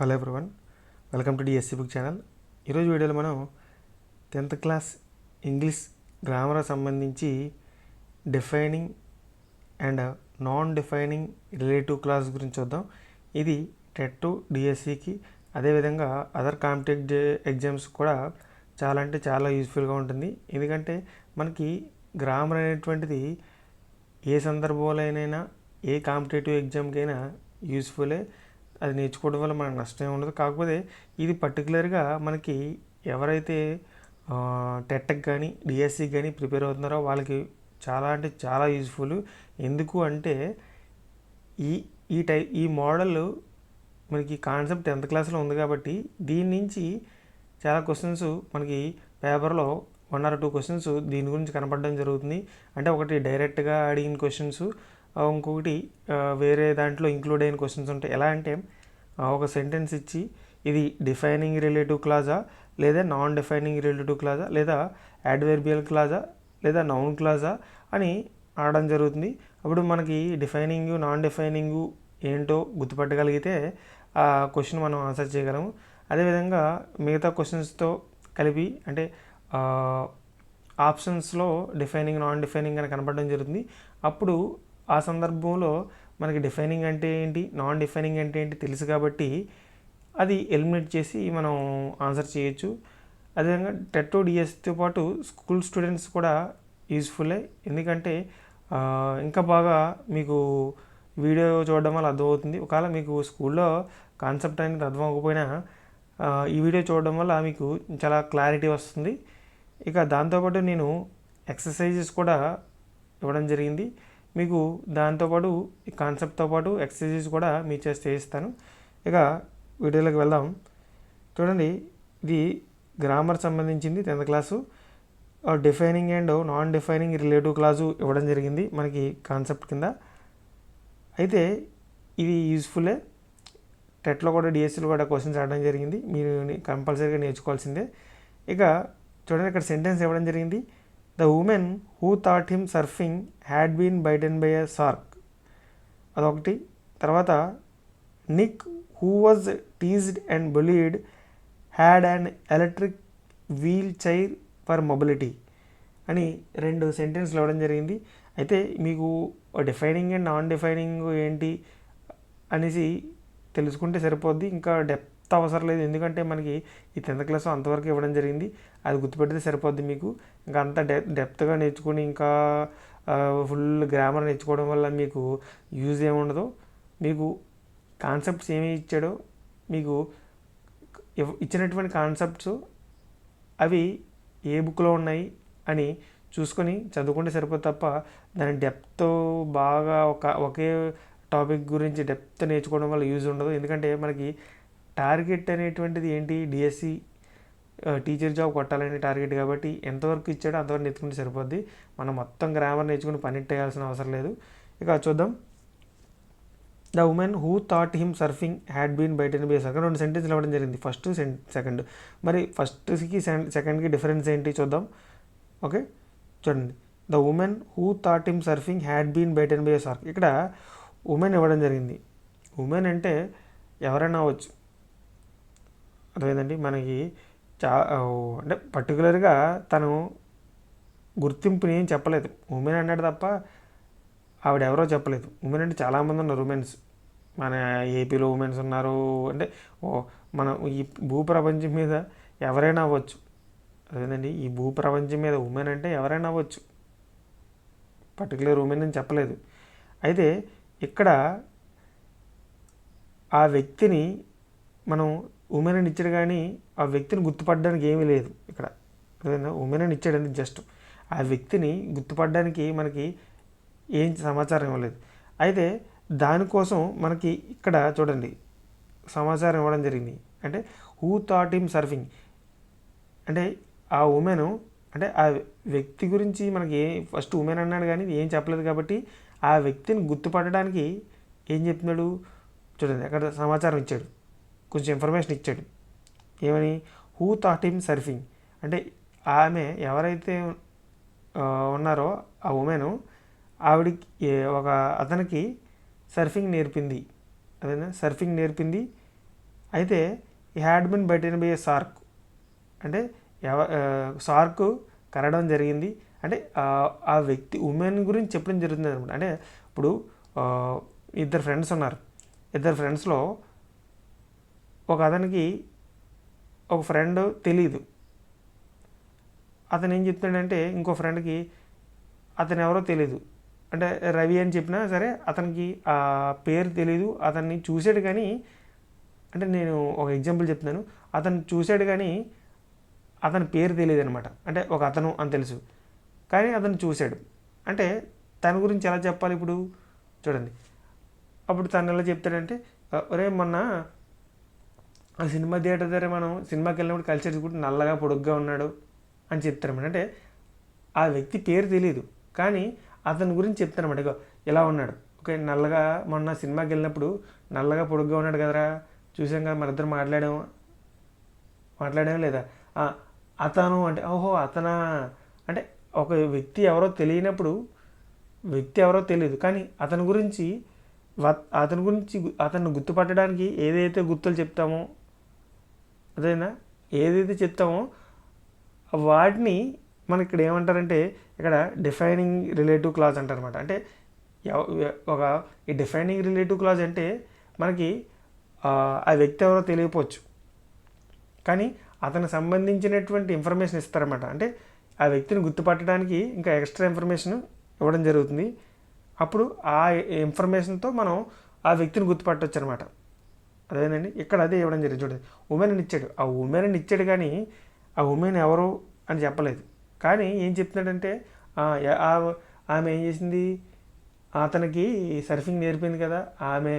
Hello everyone, welcome to DSC book channel. ఈరోజు వీడియోలో మనం 10th క్లాస్ ఇంగ్లీష్ గ్రామర్ సంబంధించి defining and non defining relative class గురించి చూద్దాం. ఇది టెట్ డిఎస్సికి అదేవిధంగా అదర్ కాంపిటేటివ్ ఎగ్జామ్స్ కూడా చాలా అంటే చాలా యూస్ఫుల్గా ఉంటుంది. ఎందుకంటే మనకి గ్రామర్ అనేటువంటిది ఏ సందర్భంలోనైనా ఏ కాంపిటేటివ్ ఎగ్జామ్కైనా యూస్ఫుల్లే. అది నేర్చుకోవడం వల్ల మనకు నష్టం ఉండదు. కాకపోతే ఇది పర్టికులర్గా మనకి ఎవరైతే టెట్కి కానీ డిఎస్సికి కానీ ప్రిపేర్ అవుతున్నారో వాళ్ళకి చాలా అంటే చాలా యూస్ఫుల్. ఎందుకు అంటే ఈ మోడల్ మనకి కాన్సెప్ట్ 10th క్లాస్లో ఉంది కాబట్టి దీని నుంచి చాలా క్వశ్చన్స్ మనకి పేపర్లో 1 or 2 క్వశ్చన్స్ దీని గురించి కనపడడం జరుగుతుంది. అంటే ఒకటి డైరెక్ట్గా అడిగిన క్వశ్చన్స్, ఇంకొకటి వేరే దాంట్లో ఇంక్లూడ్ అయిన క్వశ్చన్స్ ఉంటాయి. ఎలా అంటే ఒక సెంటెన్స్ ఇచ్చి ఇది డిఫైనింగ్ రిలేటివ్ క్లాజా లేదా నాన్ డిఫైనింగ్ రిలేటివ్ క్లాజా లేదా యాడ్వర్బియల్ క్లాజా లేదా నౌన్ క్లాజా అని ఆడడం జరుగుతుంది. అప్పుడు మనకి డిఫైనింగ్ నాన్ డిఫైనింగ్ ఏంటో గుర్తుపట్టగలిగితే ఆ క్వశ్చన్ మనం ఆన్సర్ చేయగలము. అదేవిధంగా మిగతా క్వశ్చన్స్తో కలిపి అంటే ఆప్షన్స్లో డిఫైనింగ్ నాన్ డిఫైనింగ్ అని కనపడడం జరుగుతుంది. అప్పుడు ఆ సందర్భంలో మనకి డిఫైనింగ్ అంటే ఏంటి, నాన్ డిఫైనింగ్ అంటే ఏంటి తెలుసు కాబట్టి అది ఎలిమినేట్ చేసి మనం ఆన్సర్ చేయొచ్చు. అదేవిధంగా టెట్ డిఎస్తో పాటు స్కూల్ స్టూడెంట్స్ కూడా యూస్ఫుల్లే. ఎందుకంటే ఇంకా బాగా మీకు వీడియో చూడడం వల్ల అర్థమవుతుంది. ఒకవేళ మీకు స్కూల్లో కాన్సెప్ట్ అనేది అర్థం అవ్వకపోయినా ఈ వీడియో చూడడం వల్ల మీకు చాలా క్లారిటీ వస్తుంది. ఇక దాంతోపాటు నేను ఎక్సర్సైజెస్ కూడా ఇవ్వడం జరిగింది. మీకు దాంతోపాటు ఈ కాన్సెప్ట్తో పాటు ఎక్సర్సైజెస్ కూడా మీ చేయిస్తాను. ఇక వీడియోలోకి వెళ్దాం. చూడండి, ఇది గ్రామర్ సంబంధించింది 10th class. Defining and non defining relative class ఇవ్వడం జరిగింది మనకి కాన్సెప్ట్ కింద. అయితే ఇది యూస్ఫుల్లే. టెట్లో కూడా డిఎస్సిలో కూడా క్వశ్చన్స్ ఆడడం జరిగింది. మీరు కంపల్సరీగా నేర్చుకోవాల్సిందే. ఇక చూడండి, ఇక్కడ సెంటెన్స్ ఇవ్వడం జరిగింది. The woman who taught him surfing had been bitten by a shark. అదొకటి. తర్వాత Nick who was teased and bullied had an electric wheelchair for mobility అని 2 సెంటెన్స్లు ఇవ్వడం జరిగింది. అయితే మీకు డిఫైనింగ్ అండ్ నాన్ డిఫైనింగ్ ఏంటి అనేసి తెలుసుకుంటే సరిపోద్ది, ఇంకా డెప్త్ అవసరం లేదు. ఎందుకంటే మనకి ఈ 10th క్లాస్ అంతవరకు ఇవ్వడం జరిగింది. అది గుర్తుపెడితే సరిపోద్ది. మీకు ఇంకా అంత డెప్త్గా నేర్చుకుని ఇంకా ఫుల్ గ్రామర్ నేర్చుకోవడం వల్ల మీకు యూజ్ ఏముండదు. మీకు కాన్సెప్ట్స్ ఏమి ఇచ్చాడో, మీకు ఇచ్చినటువంటి కాన్సెప్ట్స్ అవి ఏ బుక్లో ఉన్నాయి అని చూసుకొని చదువుకుంటే సరిపోతుంది తప్ప దాని డెప్త్ బాగా ఒకే టాపిక్ గురించి డెప్త్ నేర్చుకోవడం వల్ల యూజ్ ఉండదు. ఎందుకంటే మనకి టార్గెట్ అనేటువంటిది ఏంటి, డిఎస్సి టీచర్ జాబ్ కొట్టాలనే టార్గెట్ కాబట్టి ఎంతవరకు ఇచ్చాడో అంతవరకు నేర్చుకుంటే సరిపోద్ది. మనం మొత్తం గ్రామర్ నేర్చుకుని పనిట్టేయాల్సిన అవసరం లేదు. ఇక చూద్దాం. The woman who taught him surfing had been bitten by a shark. 2 సెంటెన్స్లు ఇవ్వడం జరిగింది, ఫస్ట్ సెకండ్. మరి ఫస్ట్కి సెకండ్కి డిఫరెన్స్ ఏంటి చూద్దాం. ఓకే, చూడండి. The woman who taught him surfing had been bitten by a shark. ఇక్కడ ఉమెన్ ఇవ్వడం జరిగింది. ఉమెన్ అంటే ఎవరైనా అవ్వచ్చు, అర్థమైందండి. మనకి అంటే పర్టికులర్గా తను గుర్తింపుని ఏం చెప్పలేదు. ఉమెన్ అన్నాడు తప్ప ఆవిడెవరో చెప్పలేదు. ఉమెన్ అంటే చాలామంది ఉన్నారు ఉమెన్స్. మన ఏపీలో ఉమెన్స్ ఉన్నారు. అంటే మనం ఈ భూప్రపంచం మీద ఎవరైనా అవ్వచ్చు, అదేనండి. ఈ భూప్రపంచం మీద ఉమెన్ అంటే ఎవరైనా అవ్వచ్చు, పర్టికులర్ ఉమెన్ అని చెప్పలేదు. అయితే ఇక్కడ ఆ వ్యక్తిని మనం ఉమెన్ అని ఇచ్చాడు కానీ ఆ వ్యక్తిని గుర్తుపడడానికి ఏమీ లేదు ఇక్కడ. ఉమెన్ అని ఇచ్చాడు, జస్ట్ ఆ వ్యక్తిని గుర్తుపడడానికి మనకి ఏం సమాచారం ఇవ్వలేదు. అయితే దానికోసం మనకి ఇక్కడ చూడండి సమాచారం ఇవ్వడం జరిగింది. అంటే హూ థాట్ హిమ్ సర్ఫింగ్ అంటే ఆ ఉమెన్ అంటే ఆ వ్యక్తి గురించి మనకి ఫస్ట్ ఉమెన్ అన్నాడు కానీ ఏం చెప్పలేదు కాబట్టి ఆ వ్యక్తిని గుర్తుపట్టడానికి ఏం చెప్తున్నాడు చూడండి. అక్కడ సమాచారం ఇచ్చాడు, కొంచెం ఇన్ఫర్మేషన్ ఇచ్చాడు. ఏమని, హూ థాట్ హిమ్ సర్ఫింగ్ అంటే ఆమె ఎవరైతే ఉన్నారో ఆ ఉమెను ఆవిడికి అతనికి సర్ఫింగ్ నేర్పింది. అదేనా, సర్ఫింగ్ నేర్పింది అయితే ఈ had been bitten by a shark, అంటే షార్క్ కరవడం జరిగింది. అంటే ఆ వ్యక్తి ఉమెన్ గురించి చెప్పడం జరుగుతుంది అనమాట. అంటే ఇప్పుడు ఇద్దరు ఫ్రెండ్స్ ఉన్నారు. ఇద్దరు ఫ్రెండ్స్లో ఒక అతనికి ఒక ఫ్రెండ్ తెలీదు. అతను ఏం చెప్తాడంటే ఇంకో ఫ్రెండ్కి అతను ఎవరో తెలీదు. అంటే రవి అని చెప్పినా సరే అతనికి ఆ పేరు తెలీదు. అతన్ని చూసాడు కానీ, అంటే నేను ఒక ఎగ్జాంపుల్ చెప్తున్నాను, అతను చూసాడు కానీ అతని పేరు తెలియదు అనమాట. అంటే ఒక అతను అని తెలుసు కానీ అతను చూశాడు. అంటే తన గురించి ఎలా చెప్పాలి ఇప్పుడు చూడండి. అప్పుడు తను ఎలా చెప్తాడంటే, ఒరే మొన్న ఆ సినిమా థియేటర్ దగ్గర మనం సినిమాకి వెళ్ళినప్పుడు కలిసి కూడా నల్లగా పొడుగ్గా ఉన్నాడు అని చెప్తారన్నమాట. అంటే ఆ వ్యక్తి పేరు తెలియదు కానీ అతని గురించి చెప్తారన్నమాట. ఇగో ఇలా ఉన్నాడు, ఓకే, నల్లగా మొన్న సినిమాకి వెళ్ళినప్పుడు నల్లగా పొడుగ్గా ఉన్నాడు కదరా, చూసాం కదా, మన ఇద్దరు మాట్లాడాం లేదా, అతను అంటే ఓహో అతనా, అంటే ఒక వ్యక్తి ఎవరో తెలియనప్పుడు, వ్యక్తి ఎవరో తెలియదు కానీ అతని గురించి అతన్ని గుర్తుపట్టడానికి ఏదైతే గుర్తులు చెప్తామో, అదేనా ఏదైతే చెప్తామో వాటిని మనకి ఇక్కడ ఏమంటారంటే, ఇక్కడ డిఫైనింగ్ రిలేటివ్ క్లాజ్ అంటారనమాట. అంటే ఈ డిఫైనింగ్ రిలేటివ్ క్లాజ్ అంటే మనకి ఆ వ్యక్తి ఎవరో తెలియకపోవచ్చు కానీ అతనికి సంబంధించినటువంటి ఇన్ఫర్మేషన్ ఇస్తారన్నమాట. అంటే ఆ వ్యక్తిని గుర్తుపట్టడానికి ఇంకా ఎక్స్ట్రా ఇన్ఫర్మేషన్ ఇవ్వడం జరుగుతుంది. అప్పుడు ఆ ఇన్ఫర్మేషన్తో మనం ఆ వ్యక్తిని గుర్తుపట్టవచ్చు అనమాట. అదేనండి ఇక్కడ అదే ఇవ్వడం జరిగింది. చూడండి, ఉమెన్ ఇచ్చాడు. ఆ ఉమెన్ ఇచ్చాడు కానీ ఆ ఉమెన్ ఎవరు అని చెప్పలేదు. కానీ ఏం చెప్తున్నాడంటే ఆమె ఏం చేసింది, అతనికి సర్ఫింగ్ నేర్పింది కదా ఆమె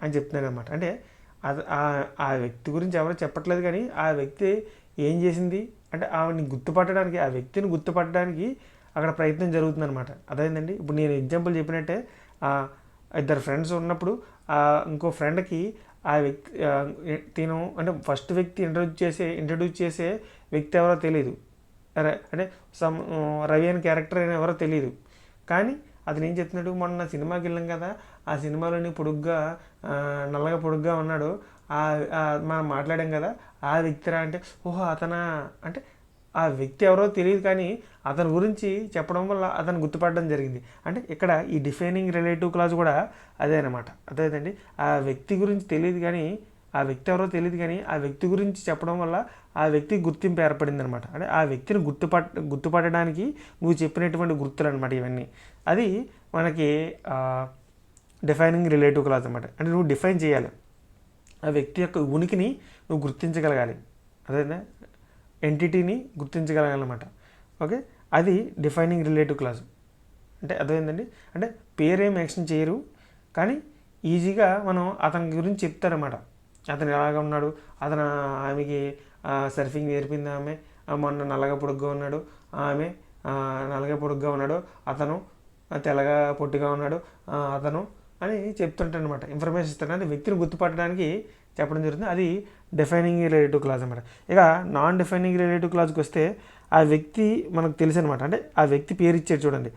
అని చెప్తున్నాడు అనమాట. అంటే ఆ వ్యక్తి గురించి ఎవరో చెప్పట్లేదు కానీ ఆ వ్యక్తి ఏం చేసింది అంటే ఆమెని గుర్తుపట్టడానికి, ఆ వ్యక్తిని గుర్తుపట్టడానికి అక్కడ ప్రయత్నం జరుగుతుందన్నమాట. అదేంటండి ఇప్పుడు నేను ఎగ్జాంపుల్ చెప్పినట్టే, ఇద్దరు ఫ్రెండ్స్ ఉన్నప్పుడు ఇంకో ఫ్రెండ్కి ఆ వ్యక్తి తిను అంటే ఫస్ట్ వ్యక్తి ఇంట్రడ్యూస్ చేసే వ్యక్తి ఎవరో తెలియదు. అంటే రవి అని క్యారెక్టర్ అయినా ఎవరో తెలియదు కానీ అతను ఏం చెప్తున్నాడు, మొన్న సినిమాకి వెళ్ళాం కదా, ఆ సినిమాలోని నల్లగా పొడుగ్గా ఉన్నాడు, మనం మాట్లాడాం కదా ఆ వ్యక్తిరా అంటే ఓహో అతనా, అంటే ఆ వ్యక్తి ఎవరో తెలియదు కానీ అతని గురించి చెప్పడం వల్ల అతను గుర్తుపడడం జరిగింది. అంటే ఇక్కడ ఈ డిఫైనింగ్ రిలేటివ్ క్లాజ్ కూడా అదే అనమాట. అదేనండి, ఆ వ్యక్తి గురించి తెలియదు కానీ, ఆ వ్యక్తి ఎవరో తెలియదు కానీ ఆ వ్యక్తి గురించి చెప్పడం వల్ల ఆ వ్యక్తికి గుర్తింపు ఏర్పడింది అనమాట. అంటే ఆ వ్యక్తిని గుర్తుపట్టడానికి నువ్వు చెప్పినటువంటి గుర్తులు అనమాట ఇవన్నీ. అది మనకి డిఫైనింగ్ రిలేటివ్ క్లాజ్ అనమాట. అంటే నువ్వు డిఫైన్ చేయాలి, ఆ వ్యక్తి యొక్క ఉనికిని నువ్వు గుర్తించగలగాలి, అదేనా ఎంటిటీని గుర్తించగలగాలన్నమాట. ఓకే, అది డిఫైనింగ్ రిలేటివ్ క్లాజ్. అంటే అర్థమైందండి. అంటే పేరేం మెన్షన్ చేయరు కానీ ఈజీగా మనం అతని గురించి చెప్తారన్నమాట. అతను ఎలాగ ఉన్నాడు, ఆమెకి సర్ఫింగ్ నేర్పింది, ఆమె మొన్న నల్లగా పొడుగ్గా ఉన్నాడు, ఆమె నల్లగా పొడుగ్గా ఉన్నాడు, అతను తెల్లగా పొట్టిగా ఉన్నాడు అతను అని చెప్తుంటాడు అనమాట. ఇన్ఫర్మేషన్ ఇస్తాడు, అంటే వ్యక్తిని గుర్తుపట్టడానికి చెప్పడం జరుగుతుంది. అది డిఫైనింగ్ రిలేటివ్ క్లాజ్ అనమాట. ఇక నాన్ డిఫైనింగ్ రిలేటివ్ క్లాజ్కి వస్తే ఆ వ్యక్తి మనకు తెలుసు అనమాట. అంటే ఆ వ్యక్తి పేరు ఇచ్చాడు చూడండి,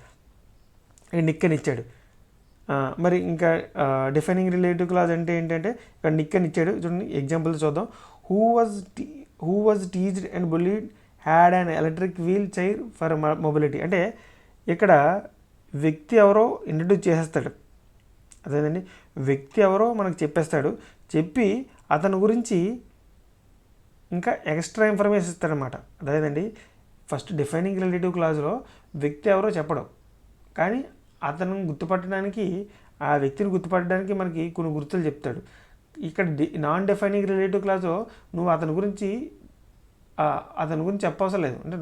నిక్ అని ఇచ్చాడు. మరి ఇంకా డిఫైనింగ్ రిలేటివ్ క్లాజ్ అంటే ఏంటంటే ఇక్కడ నిక్ అని ఇచ్చాడు చూడండి. ఎగ్జాంపుల్ చూద్దాం. Who was teased and bullied had an electric wheelchair for mobility. అంటే ఇక్కడ వ్యక్తి ఎవరో ఇంట్రడ్యూస్ చేసేస్తాడు, అదేనండి వ్యక్తి ఎవరో మనకు చెప్పేస్తాడు, చెప్పి అతని గురించి ఇంకా ఎక్స్ట్రా ఇన్ఫర్మేషన్ ఇస్తాడనమాట. అదేనండి ఫస్ట్ డిఫైనింగ్ రిలేటివ్ క్లాజ్లో వ్యక్తి ఎవరో చెప్పడం కానీ అతను గుర్తుపట్టడానికి, ఆ వ్యక్తిని గుర్తుపట్టడానికి మనకి కొన్ని గుర్తులు చెప్తాడు. ఇక్కడ నాన్ డిఫైనింగ్ రిలేటివ్ క్లాజ్లో నువ్వు అతని గురించి చెప్పవసరం లేదు, అంటే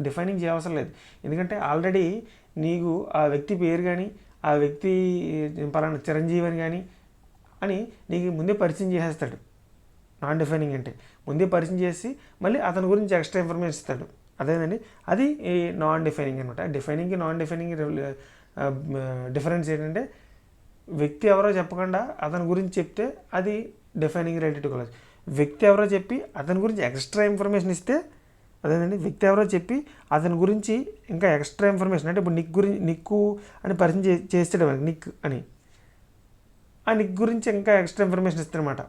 డిఫైనింగ్ చేయవసరం లేదు. ఎందుకంటే ఆల్రెడీ నీకు ఆ వ్యక్తి పేరు కానీ, ఆ వ్యక్తి పలానా చిరంజీవి అని కానీ అని నీకు ముందే పరిచయం చేసేస్తాడు. నాన్ డిఫైనింగ్ అంటే ముందే పరిచయం చేసి మళ్ళీ అతని గురించి ఎక్స్ట్రా ఇన్ఫర్మేషన్ ఇస్తాడు. అదేనండి అది నాన్ డిఫైనింగ్ అనమాట. డిఫైనింగ్ నాన్ డిఫైనింగ్ డిఫరెన్స్ ఏంటంటే వ్యక్తి ఎవరో చెప్పకుండా అతని గురించి చెప్తే అది డిఫైనింగ్ రిలేటివ్ క్లాజ్. వ్యక్తి ఎవరో చెప్పి అతని గురించి ఎక్స్ట్రా ఇన్ఫర్మేషన్ ఇస్తే అదేనండి వ్యక్తి ఎవరో చెప్పి అతని గురించి ఇంకా ఎక్స్ట్రా ఇన్ఫర్మేషన్, అంటే ఇప్పుడు నిక్కు అని పరిచయం చేస్తాడు నిక్ అని, ఆ నిక్ గురించి ఇంకా ఎక్స్ట్రా ఇన్ఫర్మేషన్ ఇస్తారనమాట.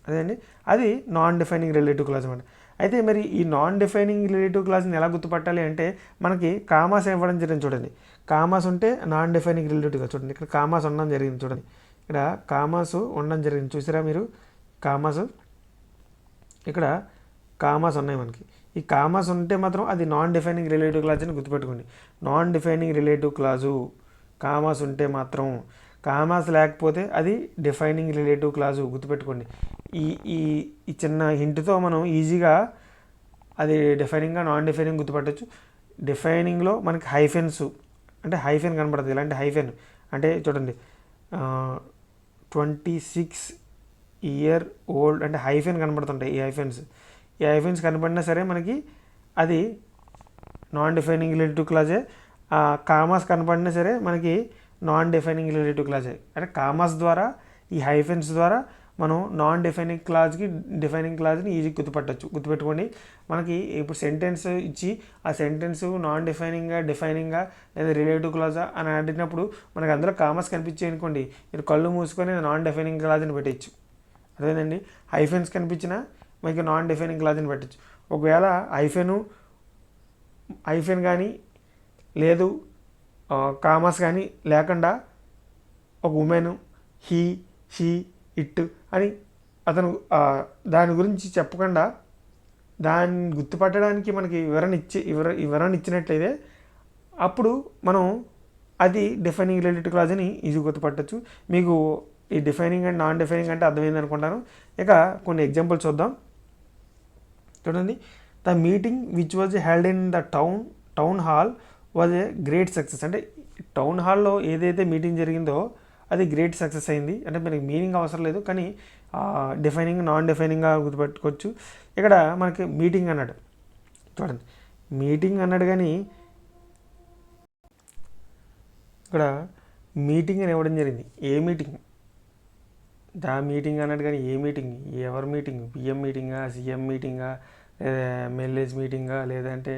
అదేండి, అది నాన్ డిఫైనింగ్ రిలేటివ్ క్లాజ్ అనమాట. అయితే మరి ఈ నాన్ డిఫైనింగ్ రిలేటివ్ క్లాజ్ని ఎలా గుర్తుపట్టాలి అంటే మనకి కామాస్ ఇవ్వడం జరిగింది చూడండి. కామాస్ ఉంటే నాన్ డిఫైనింగ్ రిలేటివ్ క్లాజ్. చూడండి ఇక్కడ కామాస్ ఉండడం జరిగింది, చూడండి ఇక్కడ కామాస్ ఉండడం జరిగింది, చూసారా మీరు కామాస్, ఇక్కడ కామాస్ ఉన్నాయి మనకి. ఈ కామాస్ ఉంటే మాత్రం అది నాన్ డిఫైనింగ్ రిలేటివ్ క్లాజ్ అని గుర్తుపెట్టుకోండి. Non defining relative clause commas ఉంటే మాత్రం, కామాస్ లేకపోతే అది డిఫైనింగ్ రిలేటివ్ క్లాజు గుర్తుపెట్టుకోండి. ఈ ఈ ఈ చిన్న హింట్తో మనం ఈజీగా అది డిఫైనింగ్గా నాన్ డిఫైనింగ్ గుర్తుపట్టచ్చు. డిఫైనింగ్లో మనకి హైఫెన్స్ అంటే హైఫెన్ కనబడుతుంది. ఇలాంటి హైఫెన్ అంటే చూడండి 26 ఇయర్ ఓల్డ్ అంటే హైఫెన్ కనబడుతుంటాయి. ఈ హైఫెన్స్ కనబడినా సరే మనకి అది నాన్ డిఫైనింగ్ రిలేటివ్ క్లాజే. కామాస్ కనబడినా సరే మనకి నాన్ డిఫైనింగ్ రిలేటివ్ క్లాజే. అంటే కామాస్ ద్వారా, ఈ హైఫెన్స్ ద్వారా మనం నాన్ డిఫైనింగ్ క్లాజ్కి డిఫైనింగ్ క్లాజ్ని ఈజీ గుర్తుపెట్టుకోండి. మనకి ఇప్పుడు సెంటెన్స్ ఇచ్చి ఆ సెంటెన్స్ నాన్ డిఫైనింగా లేదా రిలేటివ్ క్లాజా అని అడిగినప్పుడు మనకు అందులో కామాస్ కనిపించాయి అనుకోండి, మీరు కళ్ళు మూసుకొని నాన్ డిఫైనింగ్ క్లాజ్ని పెట్టచ్చు. అదేనండి, హైఫెన్స్ కనిపించినా మీకు నాన్ డిఫైనింగ్ క్లాజ్ని పెట్టచ్చు. ఒకవేళ హైఫెన్ కానీ లేదు కామాస్ కానీ లేకుండా ఒక ఉమెన్, హీ, షీ, ఇట్ అని అతను దాని గురించి చెప్పకుండా దాన్ని గుర్తుపట్టడానికి మనకి వివరణ ఇచ్చినట్లయితే అప్పుడు మనం అది డిఫైనింగ్ రిలేటివ్ క్లాజ్ అని ఈజీ గుర్తుపట్టచ్చు. మీకు ఈ డిఫైనింగ్ అండ్ నాన్ డిఫైనింగ్ అంటే అర్థమైంది అనుకుంటాను. ఇక కొన్ని ఎగ్జాంపుల్స్ చూద్దాం. చూడండి, the meeting which was held in the town hall was a great success. అంటే టౌన్ హాల్లో ఏదైతే మీటింగ్ జరిగిందో అది గ్రేట్ సక్సెస్ అయింది. అంటే మనకి మీనింగ్ అవసరం లేదు, కానీ డిఫైనింగ్ నాన్ డిఫైనింగ్గా గుర్తుపెట్టుకోవచ్చు. ఇక్కడ మనకి మీటింగ్ అన్నాడు, చూడండి మీటింగ్ అన్నాడు, కానీ ఇక్కడ మీటింగ్ అని ఇవ్వడం జరిగింది. ఏ మీటింగ్? దా మీటింగ్ అన్నాడు, కానీ ఏ మీటింగ్? ఎవరి మీటింగ్? పిఎం మీటింగా, సీఎం మీటింగా, లేదా ఎమ్మెల్యేస్ మీటింగా, లేదంటే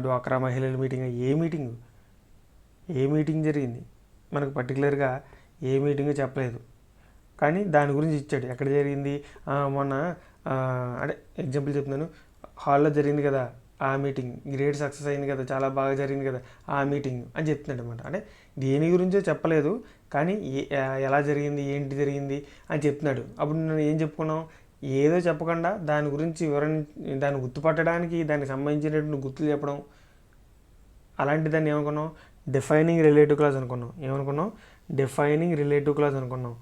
డ్వాక్రా మహిళల మీటింగా? ఏ మీటింగ్ జరిగింది? మనకు పర్టికులర్గా ఏ మీటింగ్ చెప్పలేదు, కానీ దాని గురించి ఇచ్చాడు. ఎక్కడ జరిగింది? మొన్న అంటే ఎగ్జాంపుల్ చెప్తున్నాను, హాల్లో జరిగింది కదా ఆ మీటింగ్, గ్రేట్ సక్సెస్ అయింది కదా, చాలా బాగా జరిగింది కదా ఆ మీటింగ్ అని చెప్తున్నాడు అనమాట. అంటే దేని గురించో చెప్పలేదు, కానీ ఎలా జరిగింది, ఏంటి జరిగింది అని చెప్తున్నాడు. అప్పుడు నేను ఏం చెప్పుకున్నాం? ఏదో చెప్పకుండా దాని గురించి దాన్ని గుర్తుపట్టడానికి దానికి సంబంధించినటువంటి గుర్తులు చెప్పడం, అలాంటి దాన్ని ఏమనుకున్నాం? డిఫైనింగ్ రిలేటివ్ క్లాజ్ అనుకున్నాం. డిఫైనింగ్ రిలేటివ్ క్లాజ్ అనుకున్నాం.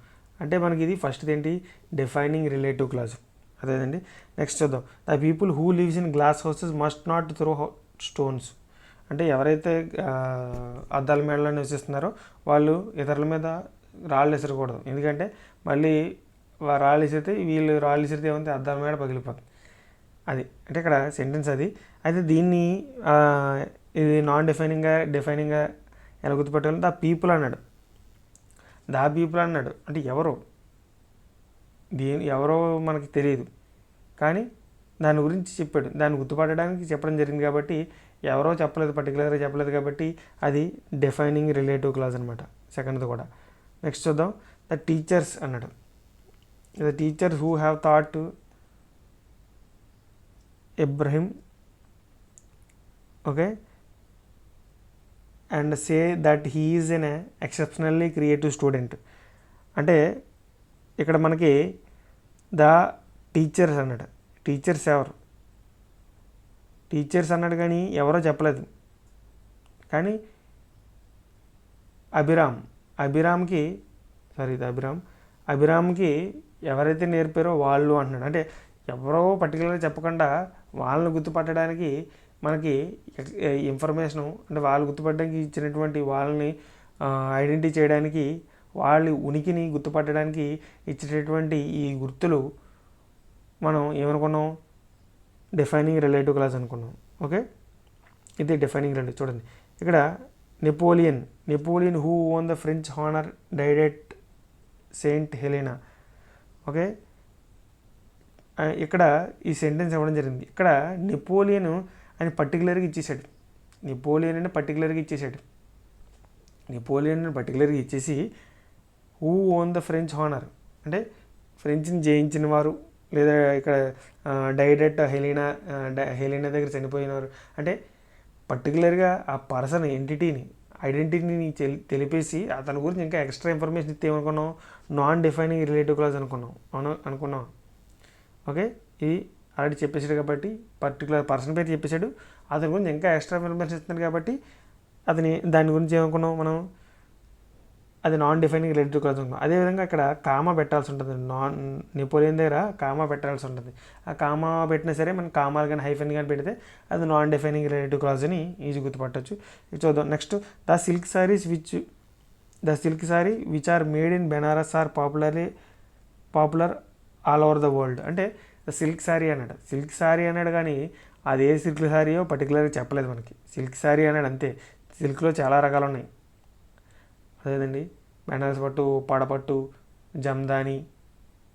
అంటే మనకి ఇది ఫస్ట్ ఏంటి? Defining relative clause. అదేనండి. నెక్స్ట్ చూద్దాం. The people who lives in glass houses must not throw stones. అంటే ఎవరైతే అద్దాల మేడలో నివసిస్తున్నారో వాళ్ళు ఇతరుల మీద రాళ్ళు విసరకూడదు. ఎందుకంటే మళ్ళీ రాళ్ళు విసిరితే రాళ్ళు విసిరితే ఏమంటే అద్దాల మేడ పగిలిపోతుంది. అది అంటే ఇక్కడ సెంటెన్స్ అది. అయితే దీన్ని ఇది నాన్ డిఫైనింగ్గా ఎలా గుర్తుపెట్టాలి? ద పీపుల్ అన్నాడు అంటే ఎవరో మనకి తెలియదు, కానీ దాని గురించి చెప్పాడు. దాన్ని గుర్తుపట్టడానికి చెప్పడం జరిగింది కాబట్టి ఎవరో పర్టికులర్గా చెప్పలేదు కాబట్టి అది డిఫైనింగ్ రిలేటివ్ క్లాజ్ అనమాట. సెకండ్ది కూడా. నెక్స్ట్ చూద్దాం. ద టీచర్స్ అన్నాడు. The teachers who have thought Ibrahim and say that he is an exceptionally creative student. అంటే ఇక్కడ మనకి ద టీచర్స్ అన్నాడు. టీచర్స్ ఎవరు? టీచర్స్ అన్నాడు, కానీ ఎవరో చెప్పలేదు. కానీ అభిరామ్కి ఎవరైతే నేర్పారో వాళ్ళు అంటున్నాడు. అంటే ఎవరో పర్టికులర్గా చెప్పకుండా వాళ్ళని గుర్తుపట్టడానికి మనకి ఇన్ఫర్మేషను, అంటే వాళ్ళు గుర్తుపట్టడానికి ఇచ్చినటువంటి వాళ్ళని ఐడెంటిఫై చేయడానికి, వాళ్ళ ఉనికిని గుర్తుపట్టడానికి ఇచ్చేటటువంటి ఈ గుర్తులు మనం ఏమనుకున్నాం? డిఫైనింగ్ రిలేటివ్ క్లాజ్ అనుకున్నాం. ఓకే, ఇది డిఫైనింగ్ రిలేటివ్. చూడండి ఇక్కడ Napoleon who own the French honour died at Saint Helena. Okay, ఇక్కడ ఈ సెంటెన్స్ ఇవ్వడం జరిగింది. ఇక్కడ నెపోలియన్ అని పర్టికులర్గా ఇచ్చేసాడు. నెపోలియన్ పర్టికులర్గా ఇచ్చేసి who own the French honour అంటే ఫ్రెంచ్ని జయించిన వారు, లేదా ఇక్కడ డైడెట్ హెలీనా దగ్గర చనిపోయినవారు, అంటే పర్టికులర్గా ఆ పర్సన్ ఐడెంటిటీని తెలిపేసి అతని గురించి ఇంకా ఎక్స్ట్రా ఇన్ఫర్మేషన్ ఇస్తే ఏమనుకున్నాం, నాన్ డిఫైనింగ్ రిలేటివ్ క్లాజ్ అనుకున్నాం. ఓకే, ఇది ఆల్రెడీ చెప్పేశాడు కాబట్టి పర్టికులర్ పర్సన్ పేరు చెప్పేశాడు, అతని గురించి ఇంకా ఎక్స్ట్రా ఇన్ఫర్మేషన్ ఇస్తున్నాడు కాబట్టి దాని గురించి ఏమనుకున్నాం మనం, అది నాన్ డిఫైనింగ్ రిలేటివ్ క్లాజ్ అనుకున్నాం. అదేవిధంగా ఇక్కడ కామా పెట్టాల్సి ఉంటుంది, నెపోలియన్ దగ్గర కామా పెట్టాల్సి ఉంటుంది. ఆ కామా పెట్టినా సరే మనం కామాలు కానీ హైఫెన్ కానీ పెడితే అది నాన్ డిఫైనింగ్ రిలేటివ్ క్లాజ్ అని ఈజీ గుర్తుపట్టవచ్చు. ఇది చూద్దాం. Next, the silk sari which are made in Banaras are popular all over the world. అంటే సిల్క్ సారీ అన్నాడు కానీ అది ఏ సిల్క్ సారీయో పర్టికులర్గా చెప్పలేదు మనకి. సిల్క్ సారీ అన్నాడు అంతే. సిల్క్లో చాలా రకాలు ఉన్నాయి. అదేనండి, బెనారస్ పట్టు, పడపట్టు, జమ్దాని.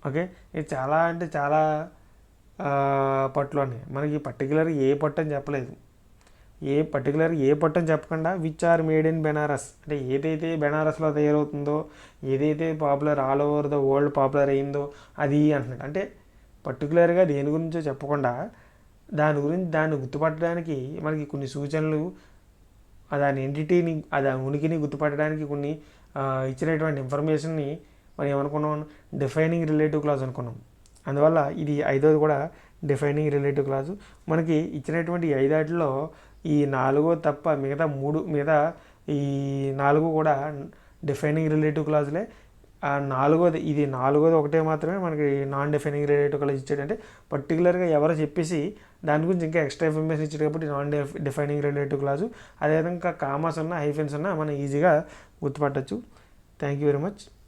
ఓకే, ఇది చాలా అంటే చాలా పట్లు ఉన్నాయి. మనకి పర్టికులర్ ఏ పట్టు అని చెప్పలేదు. ఏ పట్టు అని చెప్పకుండా which are made in Banaras, అంటే ఏదైతే బెనారస్లో తయారవుతుందో, ఏదైతే popular all over the world popular అయిందో అది అంటున్నాడు. అంటే పర్టికులర్గా దేని గురించో చెప్పకుండా దాన్ని గుర్తుపట్టడానికి మనకి కొన్ని సూచనలు, దాని ఎంటిటీని, దాని ఉనికిని గుర్తుపట్టడానికి కొన్ని ఇచ్చినటువంటి ఇన్ఫర్మేషన్ని మనం ఏమనుకున్నాం, డిఫైనింగ్ రిలేటివ్ క్లాజ్ అనుకున్నాం. అందువల్ల ఇది 5వది కూడా డిఫైనింగ్ రిలేటివ్ క్లాజు. మనకి ఇచ్చినటువంటి 5 ఈ 4 తప్ప మిగతా ఈ 4 కూడా డిఫైనింగ్ రిలేటివ్ క్లాజులే. ఆ 4వది ఒకటే మాత్రమే మనకి నాన్ డిఫైనింగ్ రిలేటివ్ క్లాజ్ ఇచ్చాడు. అంటే పర్టికులర్గా ఎవరో చెప్పేసి దాని గురించి ఇంకా ఎక్స్ట్రా ఇన్ఫర్మేషన్ ఇచ్చాడు కాబట్టి నాన్ డిఫైనింగ్ రిలేటివ్ క్లాజు. అదేవిధంగా కామాస్ హైఫెన్స్ మనం ఈజీగా గుర్తుపట్టచ్చు. Thank you very much.